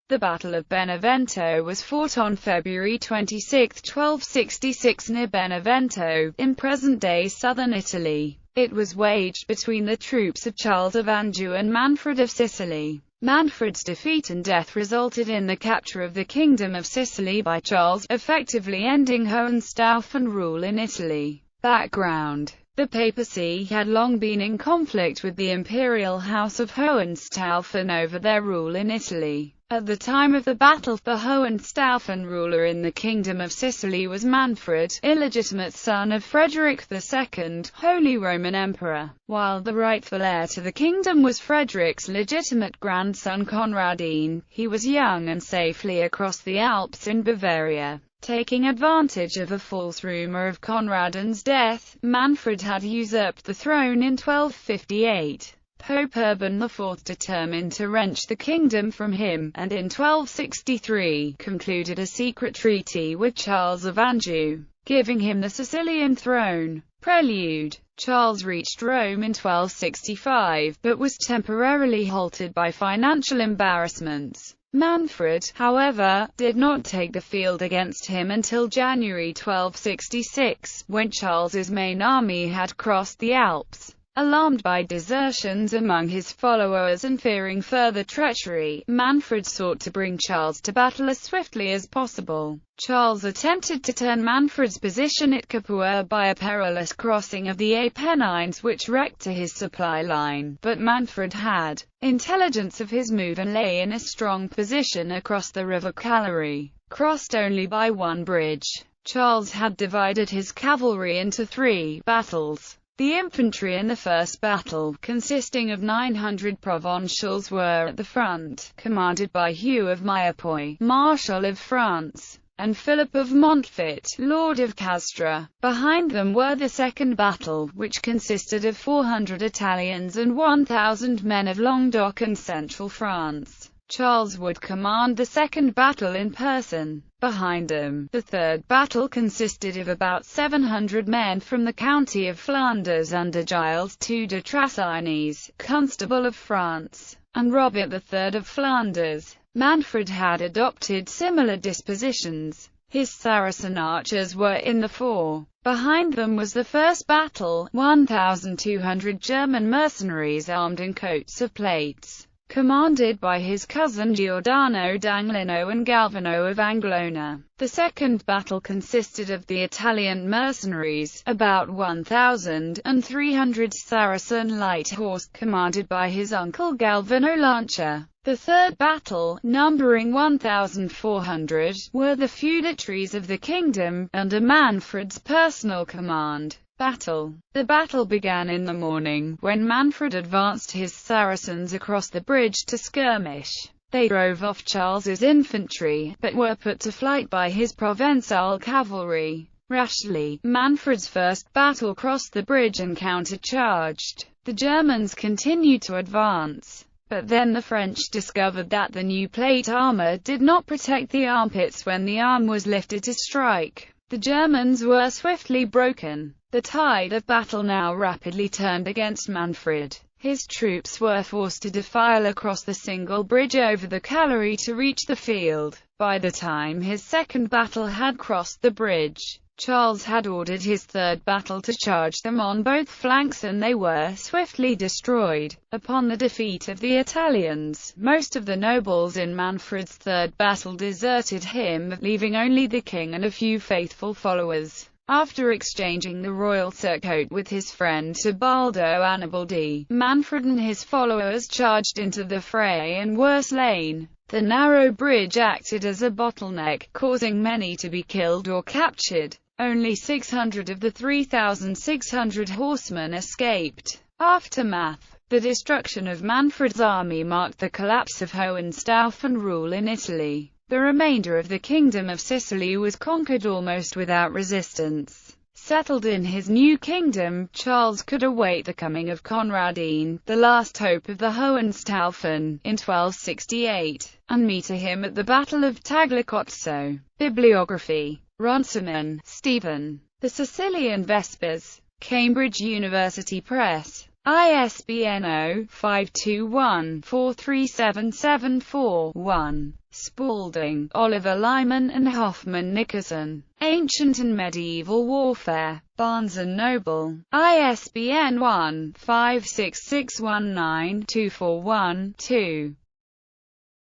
The Battle of Benevento was fought on February 26, 1266 near Benevento, in present-day southern Italy. It was waged between the troops of Charles of Anjou and Manfred of Sicily. Manfred's defeat and death resulted in the capture of the Kingdom of Sicily by Charles, effectively ending Hohenstaufen rule in Italy. Background: the papacy had long been in conflict with the imperial house of Hohenstaufen over their rule in Italy. At the time of the battle, the Hohenstaufen ruler in the Kingdom of Sicily was Manfred, illegitimate son of Frederick II, Holy Roman Emperor, while the rightful heir to the kingdom was Frederick's legitimate grandson Conradin. He was young and safely across the Alps in Bavaria. Taking advantage of a false rumor of Conradin's death, Manfred had usurped the throne in 1258. Pope Urban IV determined to wrench the kingdom from him, and in 1263, concluded a secret treaty with Charles of Anjou, giving him the Sicilian throne. Prelude: Charles reached Rome in 1265, but was temporarily halted by financial embarrassments. Manfred, however, did not take the field against him until January 1266, when Charles's main army had crossed the Alps. Alarmed by desertions among his followers and fearing further treachery, Manfred sought to bring Charles to battle as swiftly as possible. Charles attempted to turn Manfred's position at Capua by a perilous crossing of the Apennines which wrecked his supply line, but Manfred had intelligence of his move and lay in a strong position across the river Calari, crossed only by one bridge. Charles had divided his cavalry into 3 battles. The infantry in the first battle, consisting of 900 Provençals, were at the front, commanded by Hugh of Mirepoix, Marshal of France, and Philip of Montfort, Lord of Castres. Behind them were the second battle, which consisted of 400 Italians and 1,000 men of Languedoc and central France. Charles would command the second battle in person. Behind him, the third battle consisted of about 700 men from the county of Flanders under Giles II de Trasignes, Constable of France, and Robert III of Flanders. Manfred had adopted similar dispositions. His Saracen archers were in the fore. Behind them was the first battle, 1,200 German mercenaries armed in coats of plates, commanded by his cousin Giordano d'Anglino and Galvano of Anglona. The second battle consisted of the Italian mercenaries, about 1,300 Saracen light horse, commanded by his uncle Galvano Lancia. The third battle, numbering 1,400, were the feudatories of the kingdom, under Manfred's personal command. Battle. The battle began in the morning, when Manfred advanced his Saracens across the bridge to skirmish. They drove off Charles's infantry, but were put to flight by his Provençal cavalry. Rashly, Manfred's first battle crossed the bridge and countercharged. The Germans continued to advance, but then the French discovered that the new plate armor did not protect the armpits when the arm was lifted to strike. The Germans were swiftly broken. The tide of battle now rapidly turned against Manfred. His troops were forced to defile across the single bridge over the Calari to reach the field. By the time his second battle had crossed the bridge, Charles had ordered his third battle to charge them on both flanks, and they were swiftly destroyed. Upon the defeat of the Italians, most of the nobles in Manfred's third battle deserted him, leaving only the king and a few faithful followers. After exchanging the royal surcoat with his friend Tebaldo Annibaldi, Manfred and his followers charged into the fray and were slain. The narrow bridge acted as a bottleneck, causing many to be killed or captured. Only 600 of the 3,600 horsemen escaped. Aftermath. The destruction of Manfred's army marked the collapse of Hohenstaufen rule in Italy. The remainder of the Kingdom of Sicily was conquered almost without resistance. Settled in his new kingdom, Charles could await the coming of Conradin, the last hope of the Hohenstaufen, in 1268, and meet him at the Battle of Tagliacozzo. Bibliography. Runciman, Stephen. The Sicilian Vespers. Cambridge University Press. ISBN 0-521-43774-1. Spaulding, Oliver Lyman and Hoffman Nickerson. Ancient and Medieval Warfare. Barnes & Noble. ISBN 1-56619-241-2.